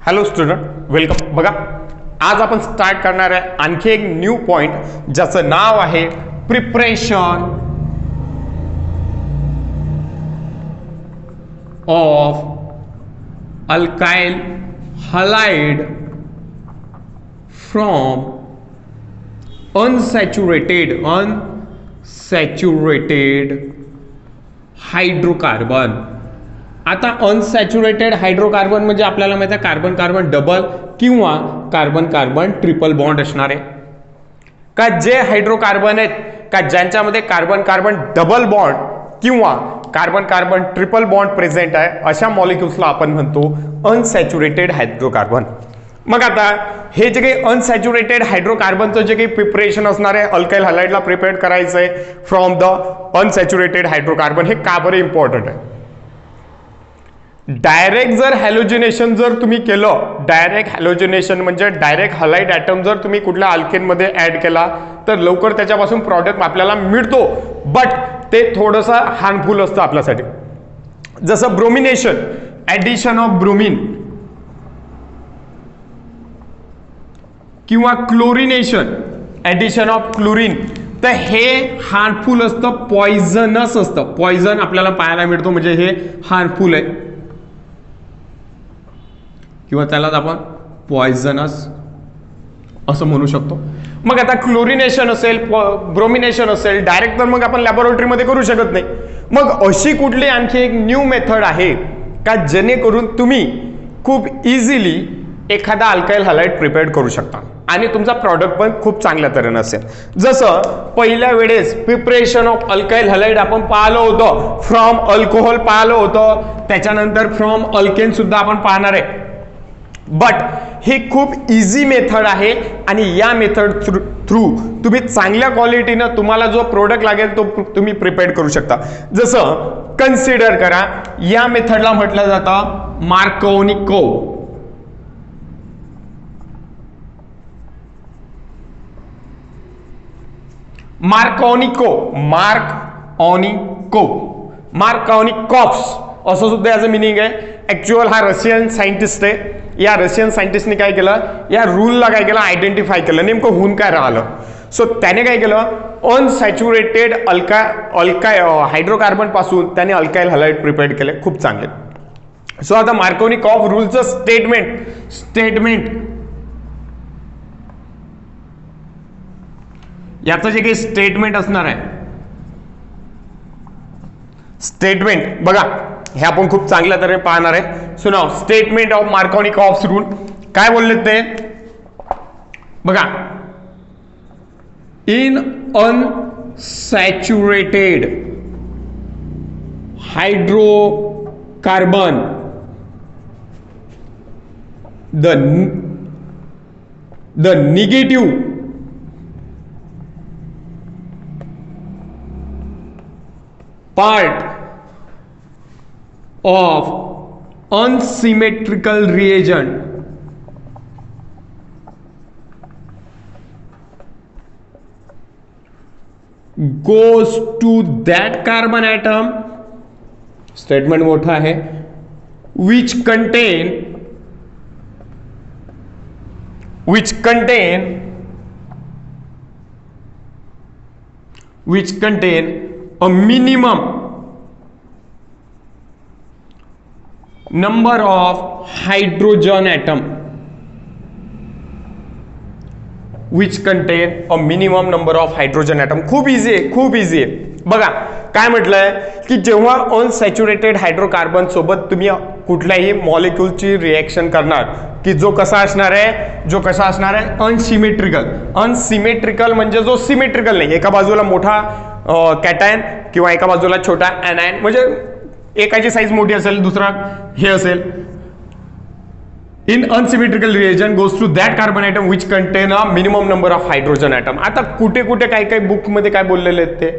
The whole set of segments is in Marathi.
Hello student, welcome. बघा, आज आपण स्टार्ट करणार आहे आणखी एक न्यू पॉइंट ज्याचं नाव आहे preparation of alkyl halide from unsaturated hydrocarbon. आता अनसॅच्युरेटेड हायड्रोकार्बन म्हणजे आपल्याला माहिती आहे कार्बन कार्बन डबल किंवा कार्बन कार्बन ट्रिपल बॉन्ड असणार आहे का. जे हायड्रोकार्बन आहेत का ज्यांच्यामध्ये कार्बन कार्बन डबल बॉन्ड किंवा carbon carbon triple bond present आहे अशा मॉलिक्युल्सला आपण म्हणतो अनसॅच्युरेटेड हायड्रोकार्बन. मग आता हे जे काही अनसॅच्युरेटेड हायड्रोकार्बनचं जे काही प्रिपरेशन असणार आहे अल्काइल हलाइडला प्रिपेअर करायचं आहे फ्रॉम द अनसॅच्युरेटेड हायड्रोकार्बन, हे का बरं इम्पॉर्टंट आहे. डायरेक्ट जर हॅलोजिनेशन जर तुम्ही केलं, डायरेक्ट हॅलोजिनेशन म्हणजे डायरेक्ट हलाइड ॲटम जर तुम्ही कुठल्या अल्केनमध्ये ऍड केला तर लवकर त्याच्यापासून प्रॉडक्ट आपल्याला मिळतो, बट ते थोडंसं हार्मफुल असतं आपल्यासाठी. जसं ब्रोमिनेशन, ॲडिशन ऑफ ब्रोमिन किंवा क्लोरिनेशन, ॲडिशन ऑफ क्लोरीन, तर हे हार्मफुल असतं, पॉइझनस असतं. पॉइझन आपल्याला पाहायला मिळतो म्हणजे हे हार्मफुल आहे किंवा त्यालाच आपण पॉइझनस असं म्हणू शकतो. मग आता क्लोरिनेशन असेल, ब्रोमिनेशन असेल डायरेक्ट, तर मग आपण लॅबोरेटरीमध्ये करू शकत नाही. मग अशी कुठली आणखी एक न्यू मेथड आहे का जेणेकरून तुम्ही खूप इझिली एखादा अल्काइल हलाइड प्रिपेअर करू शकता आणि तुमचा प्रॉडक्ट पण खूप चांगल्या तऱ्हेने असेल. जसं पहिल्या वेळेस प्रिपरेशन ऑफ अल्काइल हलाइड आपण पाहिलं होतं, फ्रॉम अल्कोहोल पाहिलं होतं, त्याच्यानंतर फ्रॉम अल्केन सुद्धा आपण पाहणार आहे. बट ही खूप इझी मेथड आहे आणि या मेथड थ्रू तुम्ही चांगल्या क्वालिटीनं तुम्हाला जो प्रोडक्ट लागेल तो तुम्ही प्रिपेअर करू शकता. जसं कन्सिडर करा, या मेथडला म्हटलं जातं मार्कोनिको. मार्कोनिकॉफ्स असं सुद्धा याचं मिनिंग आहे. ऍक्च्युअल हा रशियन सायंटिस्ट आहे. या रशियन सायंटिस्टने काय केलं, या रूलला काय केलं, आयडेंटिफाय केलं नेमकं होऊन काय राहिलं. सो त्याने काय केलं, अनसॅच्युरेटेड हायड्रोकार्बन पासून त्याने अल्काइल हलाइड प्रिपेअर केले खूप चांगले. सो आता मार्कोनिकॉफ रूलचं स्टेटमेंट याचं जे काही स्टेटमेंट असणार आहे, स्टेटमेंट बघा हे आपण खूप चांगल्या तऱ्हेने पाहणार आहे. So now statement of Markovnikov rule काय बोलले ते बघा. In unsaturated hydrocarbon the negative part of unsymmetrical reagent goes to that carbon atom, statement मोठा है, which contain a minimum number of hydrogen atom, खूप इझी आहे, खूप इझी आहे. बघा काय म्हटलंय की जेव्हा अनसॅच्युरेटेड हायड्रोकार्बन सोबत तुम्ही कुठल्याही मॉलिक्युलची रिएक्शन करणार की जो कसा असणार आहे अनसिमेट्रिकल म्हणजे जो सिमेट्रिकल नाही, एका बाजूला मोठा कॅटायन किंवा एका बाजूला छोटा एनायन, म्हणजे एकाची साईज मोठी असेल दुसरा हे असेल. In unsymmetrical reagent goes to that carbon atom which contain a minimum number of hydrogen atom. आता कुठे कुठे काही बुक मध्ये काय बोललेले आहेत ते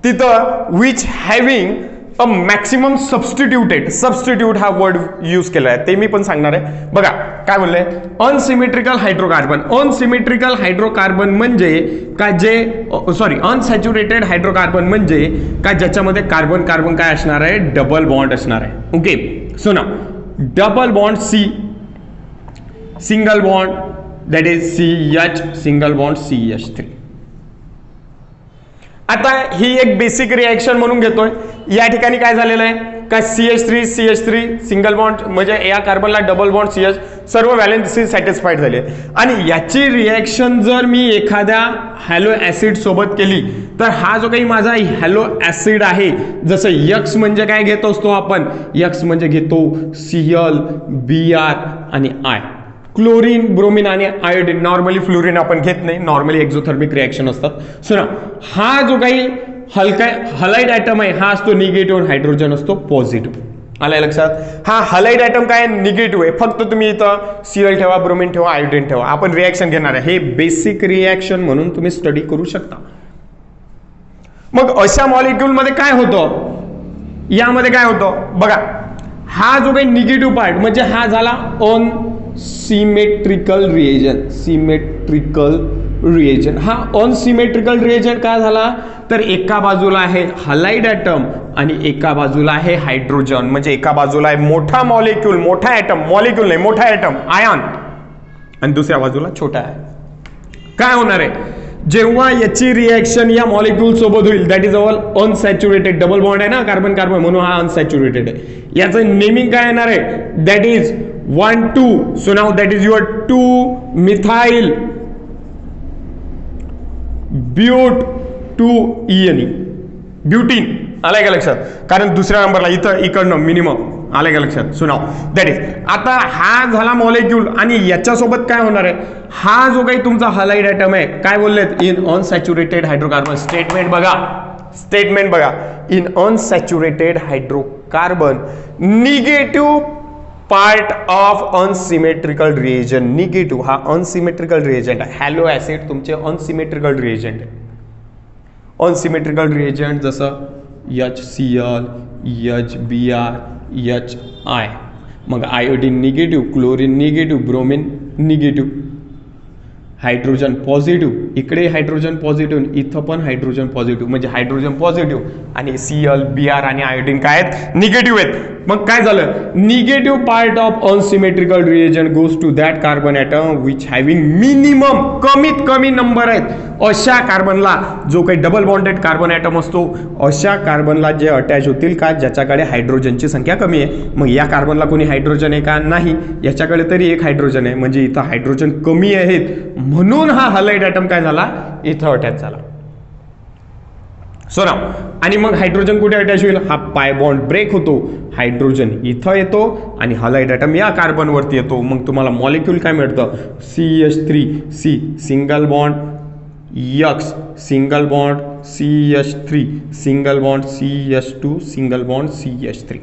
तिथं which having a maximum substitute हा वर्ड यूज केला आहे, ते मी पण सांगणार आहे. बघा काय बोलले, अनसिमेट्रिकल हायड्रोकार्बन म्हणजे का जे अनसॅच्युरेटेड हायड्रोकार्बन म्हणजे का ज्याच्यामध्ये कार्बन कार्बन काय असणार आहे, डबल बॉन्ड असणार आहे. ओके, सो ना double bond C single bond that is CH single bond CH3. आता ही एक बेसिक रिएक्शन म्हणून घेतोय. या ठिकाणी काय झालेलं आहे का CH3 सिंगल बॉन्ड म्हणजे या कार्बनला डबल बॉन्ड CH सर्व व्हॅलेन्सी सॅटिस्फाईड झाली आणि याची रिएक्शन जर मी एखाद्या हॅलो ऍसिड सोबत केली तर हा जो काही माझा हॅलो ऍसिड आहे जसं X म्हणजे काय घेत असतो आपण X म्हणजे घेतो Cl Br आणि I. क्लोरीन ब्रोमीन आणि आयोडीन नॉर्मली फ्लोरीन आपण घेत नाही नॉर्मली एक्झोथर्मिक रिएक्शन असतात. सो ना हा जो काही हलका हलाइड ॲटम आहे हा असतो निगेटिव्ह हायड्रोजन असतो पॉझिटिव्ह. आलाय लक्षात. हा हलाइड ॲटम काय निगेटिव्ह आहे फक्त तुम्ही इथं Cl ठेवा ब्रोमीन ठेवा आयोडीन ठेवा आपण रिएक्शन घेणार आहे. हे बेसिक रिएक्शन म्हणून तुम्ही स्टडी करू शकता. मग अशा मॉलिक्यूल मध्ये काय होतं यामध्ये काय होतं बघा हा जो काही निगेटिव्ह पार्ट म्हणजे हा झाला अनसिमेट्रिकल रिएजन. हा अनसिमेट्रिकल रिएजन काय झाला तर एका बाजूला आहे हलाइड ॲटम आणि एका बाजूला आहे हायड्रोजन म्हणजे एका बाजूला आहे मोठा मॉलिक्यूल मोठा ॲटम मॉलिक्यूल नाही मोठा ॲटम आयन आणि दुसऱ्या बाजूला छोटा आहे. काय होणार आहे जेव्हा याची रिएक्शन या मॉलिक्यूल सोबत होईल that is our unsaturated double bond आहे ना कार्बन कार्बन म्हणून हा अनसॅच्युरेटेड आहे. याचं नेमिंग काय येणार आहे that is 1 2. So now that is your 2 methyl but 2 ENE butene. आलाय का लक्षात कारण दुसऱ्या नंबरला इथं इकडनं मिनिमम आलाय का लक्षात. सुनाव दॅट इज आता हा झाला मॉलिक्यूल आणि याच्यासोबत काय होणार आहे हा जो काही तुमचा हलाइड ॲटम आहे काय बोललेत इन अनसॅच्युरेटेड हायड्रोकार्बन. स्टेटमेंट बघा in unsaturated hydrocarbon negative part of unsymmetrical reagent. Negative हा अनसिमेट्रिकल रिएजंट आहे. हॅलो ऍसिड तुमचे अनसिमेट्रिकल रिएजंट आहे. अनसिमेट्रिकल रिएजंट जसं HCl HBr HI. मग iodine negative chlorine negative bromine negative hydrogen positive इकडे हायड्रोजन पॉझिटिव्ह इथं पण हायड्रोजन पॉझिटिव्ह म्हणजे हायड्रोजन पॉझिटिव्ह आणि Cl Br आणि आयोडीन काय आहेत निगेटिव्ह आहेत. मग काय झालं negative part of unsymmetrical reagent goes to that carbon atom which having minimum कमीत कमी नंबर आहेत अशा कार्बनला जो काही डबल बॉन्डेड कार्बन ॲटम असतो अशा कार्बनला जे अटॅच होतील का ज्याच्याकडे हायड्रोजनची संख्या कमी आहे. मग या कार्बनला कोणी हायड्रोजन आहे का नाही याच्याकडे तरी एक हायड्रोजन आहे म्हणजे इथं हायड्रोजन कमी आहेत म्हणून हा हलाइड ॲटम काय झाला इथं अटॅच झाला. सो ना आणि मग हायड्रोजन कुठे अटॅच होईल हा पाय बॉन्ड ब्रेक होतो हायड्रोजन इथं येतो आणि हलाइड ॲटम या कार्बन वरती येतो. मग तुम्हाला मॉलिक्यूल काय मिळतं CH3C single bond X single bond CH3 single bond CH2 single bond CH3.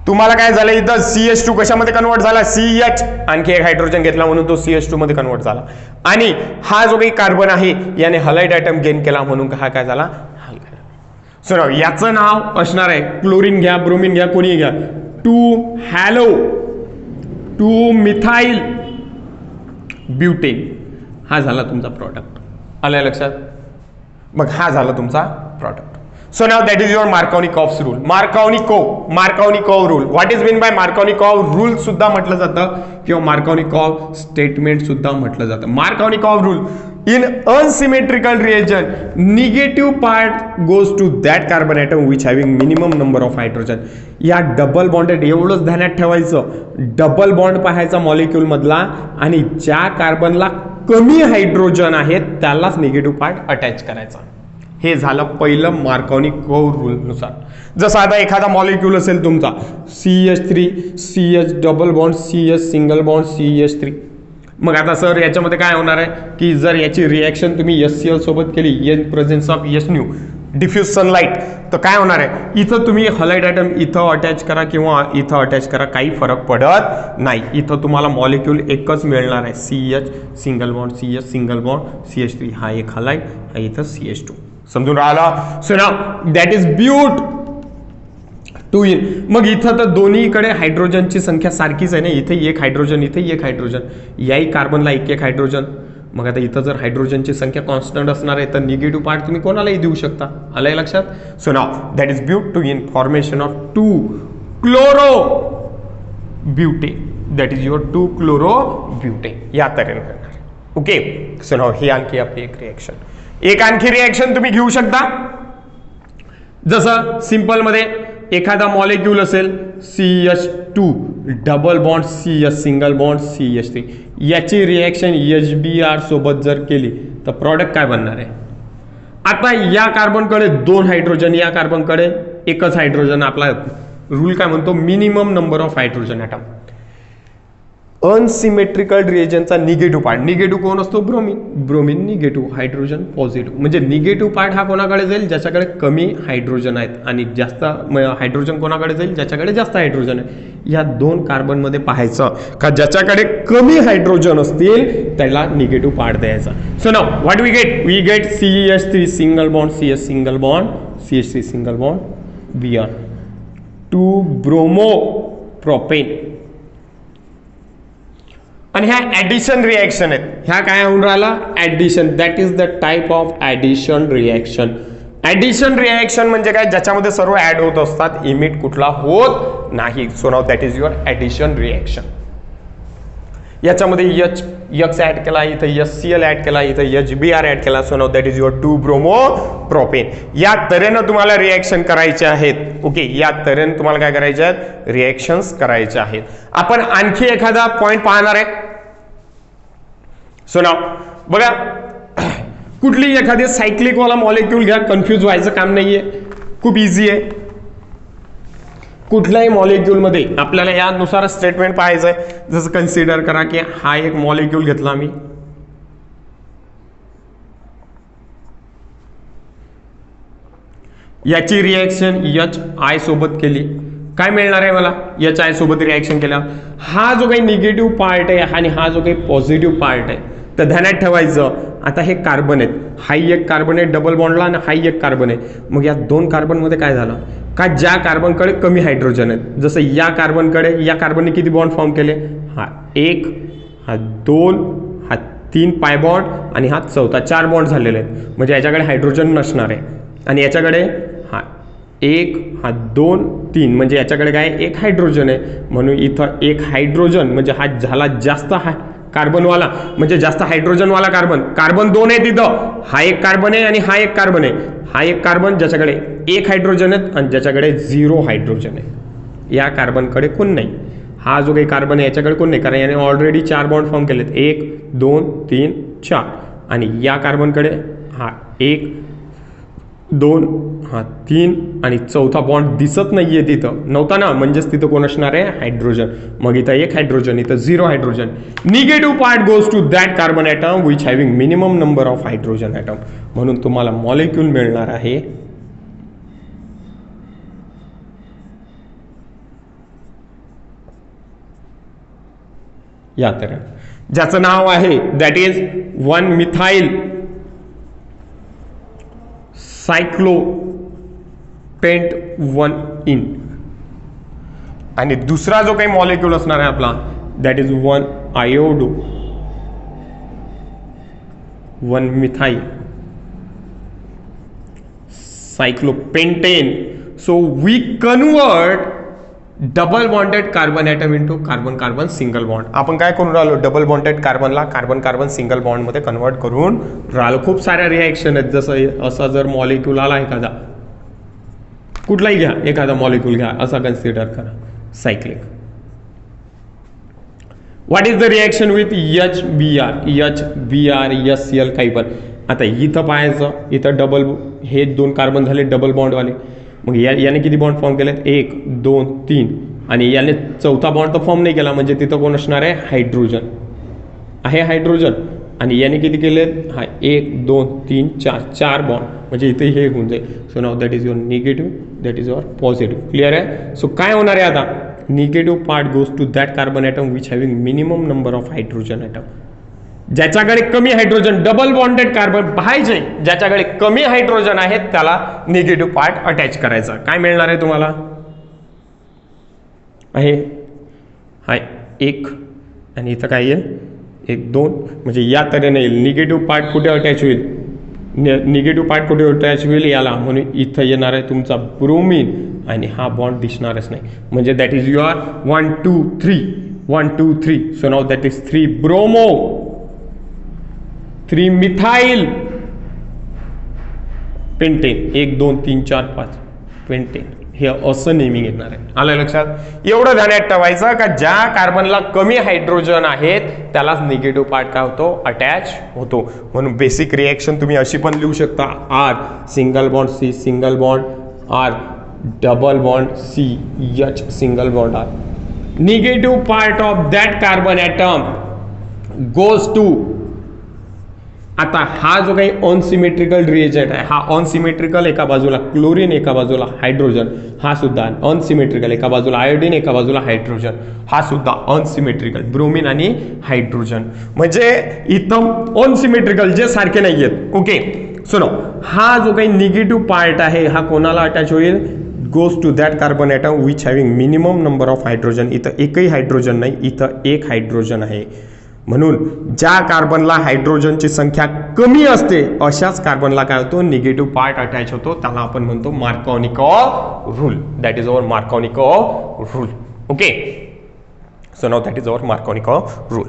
तुम्हाला काय झालं इथं CH2 कशामध्ये कन्वर्ट झाला CH आणखी एक हायड्रोजन घेतला म्हणून तो CH2 मध्ये कन्वर्ट झाला आणि हा जो काही कार्बन आहे याने हलाइड ॲटम गेन केला म्हणून हा काय झाला हलका. सो याचं नाव असणार आहे क्लोरीन घ्या ब्रोमीन घ्या कोणी घ्या 2 हॅलो 2 मिथाइल ब्युटेन. हा झाला तुमचा प्रॉडक्ट. आलाय लक्षात. मग हा झाला तुमचा product. So now that is your Markovnikov's rule. Markovnikov rule. What is meant by Markovnikov rule सुद्धा म्हटलं जातं किंवा Markovnikov स्टेटमेंट सुद्धा म्हटलं जातं. Markovnikov rule in unsymmetrical reagent negative part goes to that carbon atom which having minimum number of hydrogen. या डबल बॉन्डेड एवढंच ध्यानात ठेवायचं डबल बॉन्ड पाहायचा मॉलिक्यूल मधला आणि ज्या कार्बनला कमी हायड्रोजन आहेत त्यालाच निगेटिव्ह पार्ट अटॅच करायचा. हे झालं पहिलं मार्कोव्निकोव रूल नुसार. जसं आता एखादा मॉलिक्यूल असेल तुमचा CH3 CH double bond CH single bond CH3. मग आता सर याच्यामध्ये काय होणार आहे की जर याची रिएक्शन तुम्ही HCl सोबत केली in presence of HNu diffuse sunlight तर काय होणार आहे इथं तुम्ही हलाइड ॲटम इथं अटॅच करा किंवा इथं अटॅच करा काही फरक पडत नाही. इथं तुम्हाला मॉलिक्यूल एकच मिळणार आहे CH single bond CH single bond CH3 हा एक हलाइड हा इथं CH2. समजून राहिला. So now that is but 2 ene. मग इथं तर दोन्हीकडे हायड्रोजनची संख्या सारखीच आहे ना इथे एक हायड्रोजन इथे एक हायड्रोजन याही कार्बनला एक हायड्रोजन. मग आता इथं जर हायड्रोजनची संख्या कॉन्स्टंट असणार आहे तर निगेटिव्ह पार्ट तुम्ही कोणालाही देऊ शकता. आलंय लक्षात. So now that is but 2 ene formation of 2 chlorobutane. That is your 2 chlorobutane. या तऱ्हेने करणार. ओके, सो नाव ही आणखी आपली एक रिएक्शन. एक आणखी रिएक्शन तुम्ही घेऊ शकता. जसं सिंपल मध्ये एखादा मॉलिक्यूल असेल CH2 double bond CH single bond CH3, याची रिएक्शन HBr सोबत जर केली तर प्रॉडक्ट काय बनणार आहे? आता या कार्बनकडे 2 हायड्रोजन, या कार्बनकडे एकच हायड्रोजन. आपला रूल काय म्हणतो? Minimum number of hydrogen atom. Unsymmetrical रिएजनचा निगेटिव्ह पार्ट, निगेटिव्ह कोण असतो? Bromine. Bromine negative, hydrogen positive. म्हणजे निगेटिव्ह पार्ट हा कोणाकडे जाईल? ज्याच्याकडे कमी हायड्रोजन आहेत, आणि जास्त हायड्रोजन कोणाकडे जाईल? ज्याच्याकडे जास्त हायड्रोजन आहे. या 2 कार्बनमध्ये पाहायचं का ज्याच्याकडे कमी हायड्रोजन असतील त्याला निगेटिव्ह पार्ट द्यायचा. So now what we get CH3 single bond CH single bond CH3 single bond Br 2 bromopropane. आणि ह्या ऍडिशन रिएक्शन आहेत. ह्या काय होऊन राहिला? Addition. That is the type of addition reaction. Addition reaction म्हणजे काय? ज्याच्यामध्ये सर्व ऍड होत असतात, इमिट कुठला होत नाही. So now that is your addition reaction. याच्यामध्ये X ऍड केला, इथं HCl ऍड केला, इथं HBr ऍड केला. So now that is your 2 bromo propane. या तऱ्हेनं तुम्हाला रिएक्शन करायचे आहेत. ओके, या तऱ्हेनं तुम्हाला काय करायचे आहेत? रिएक्शन्स करायचे आहेत. आपण आणखी एखादा पॉइंट पाहणार आहे. सो नाव बघा, कुठली एखादी सायक्लिक वाला मॉलिक्यूल घ्या, कन्फ्यूज व्हायचं काम नाहीये, खूप इझी आहे. कुठल्याही मॉलिक्यूल मध्ये आपल्याला यानुसार स्टेटमेंट पाहायचं आहे. जसं कन्सिडर करा की हा एक मॉलिक्यूल घेतला मी, याची रिएक्शन HI सोबत केली, काय मिळणार आहे मला? HI सोबत रिएक्शन केला. हा जो काही निगेटिव्ह पार्ट आहे आणि हा जो काही पॉझिटिव्ह पार्ट आहे, तर ध्यानात ठेवायचं. आता हे कार्बन आहेत, हाही एक कार्बन आहे डबल बॉन्डला आणि हाही एक कार्बन आहे. मग या 2 कार्बनमध्ये काय झालं का ज्या कार्बनकडे कमी हायड्रोजन आहेत, जसं या कार्बनकडे, या कार्बनने किती बॉन्ड फॉर्म केले? हा 1, हा 2, हा 3 पाय बॉन्ड आणि हा 4था 4 बॉन्ड झालेले आहेत. म्हणजे याच्याकडे हायड्रोजन नसणार आहे. आणि याच्याकडे हा 1, हा 2, 3 म्हणजे याच्याकडे काय? 1 हायड्रोजन आहे. म्हणून इथं 1 हायड्रोजन म्हणजे हा झाला जास्त कार्बनवाला, म्हणजे जास्त हायड्रोजनवाला कार्बन. कार्बन 2 आहे तिथं, हा एक कार्बन आहे आणि हा एक कार्बन आहे. हा एक कार्बन ज्याच्याकडे 1 हायड्रोजन आहे आणि ज्याच्याकडे 0 हायड्रोजन आहे. या कार्बनकडे कोण नाही. हा जो काही कार्बन आहे याच्याकडे कोण नाही, कारण याने ऑलरेडी 4 बॉन्ड फॉर्म केलेत, 1, 2, 3, 4. आणि या कार्बनकडे हा 1, 2, हा 3 आणि 4था बॉन्ड दिसत नाहीये तिथं, नव्हता ना, म्हणजेच तिथं कोण असणार आहे? हायड्रोजन. मग इथं 1 हायड्रोजन, इथं 0 hydrogen. Negative part goes to that carbon atom which having minimum number of hydrogen atom. म्हणून तुम्हाला मॉलिक्यूल मिळणार आहे या तऱ्हे, ज्याचं नाव आहे दॅट इज 1 मिथाइल सायक्लोपेंट 1 आणि दुसरा जो काही मॉलिक्यूल असणार आहे आपला that is 1 iodo 1 methyl cyclopentane. So we convert double bonded carbon atom into carbon carbon single bond. आपण काय करून राहिलो? डबल बॉन्डेड कार्बनला कार्बन कार्बन सिंगल बॉन्डमध्ये कन्वर्ट करून राहिलो. खूप साऱ्या रिॲक्शन आहेत. जसं असा जर मॉलिक्यूल आला एखादा, कुठलाही घ्या, एखादा मॉलिक्यूल घ्या, असा कन्सिडर करा cyclic. What is the reaction with HBr HCl काही पण. आता इथं पाहायचं, इथं डबल, हे 2 कार्बन झाले डबल बॉन्डवाले. मग याने किती बॉन्ड फॉर्म केलेत? 1, 2, 3 आणि याने 4था बॉन्ड तर फॉर्म नाही केला, म्हणजे तिथं कोण असणार आहे? हायड्रोजन आहे, हायड्रोजन. आणि याने किती केलेत? हा 1, 2, 3, 4 बॉन्ड, म्हणजे इथे हे होऊन जाईल. So now that is your negative, that is your positive. Clear आहे? सो काय होणार आहे आता? Negative part goes to that carbon atom which having minimum number of hydrogen atom. ज्याच्याकडे कमी हायड्रोजन, डबल बॉन्डेड कार्बन पाहिजे, ज्याच्याकडे कमी हायड्रोजन आहेत त्याला निगेटिव्ह पार्ट अटॅच करायचा. काय मिळणार आहे तुम्हाला? आहे हाय 1 आणि इथं काय येईल? 1, 2 म्हणजे या तऱ्हेने येईल. निगेटिव्ह पार्ट कुठे अटॅच होईल? निगेटिव्ह पार्ट कुठे अटॅच होईल? याला. म्हणून इथं येणार आहे तुमचा ब्रोमीन आणि हा बॉन्ड दिसणारच नाही. म्हणजे that is your 1, 2, 3 1 2 3, so now that is 3 bromo, 3 methyl pentane, 1 2 3 4 5 pentane, हे असं नेमिंग येणार आहे. आलं लक्षात? एवढं ध्यानात ठेवायचं का ज्या कार्बनला कमी हायड्रोजन आहेत त्यालाच निगेटिव्ह पार्ट काय होतो, अटॅच होतो. म्हणून बेसिक रिएक्शन तुम्ही अशी पण लिहू शकता, R single bond C single bond R double bond C H single bond R. Negative part of that carbon atom goes to, आता हा जो काही अनसिमेट्रिकल रिएजंट आहे, हा अनसिमेट्रिकल, एका बाजूला क्लोरीन एका बाजूला हायड्रोजन, हा सुद्धा अनसिमेट्रिकल, एका बाजूला आयोडीन एका बाजूला हायड्रोजन, हा सुद्धा अनसिमेट्रिकल, ब्रोमिन आणि हायड्रोजन. म्हणजे इथं अनसिमेट्रिकल जे सारखे नाही आहेत. ओके, सुनो, हा जो काही निगेटिव्ह पार्ट आहे हा कोणाला अटॅच होईल, goes to that carbon atom which having minimum number of hydrogen. इथं एकही हायड्रोजन नाही, इथं एक हायड्रोजन आहे. म्हणून ज्या कार्बनला हायड्रोजनची संख्या कमी असते अशाच कार्बनला काय होतो, निगेटिव्ह पार्ट अटॅच होतो. त्याला आपण म्हणतो Markovnikov rule. That is our Markovnikov rule. Okay, so now that is our Markovnikov rule.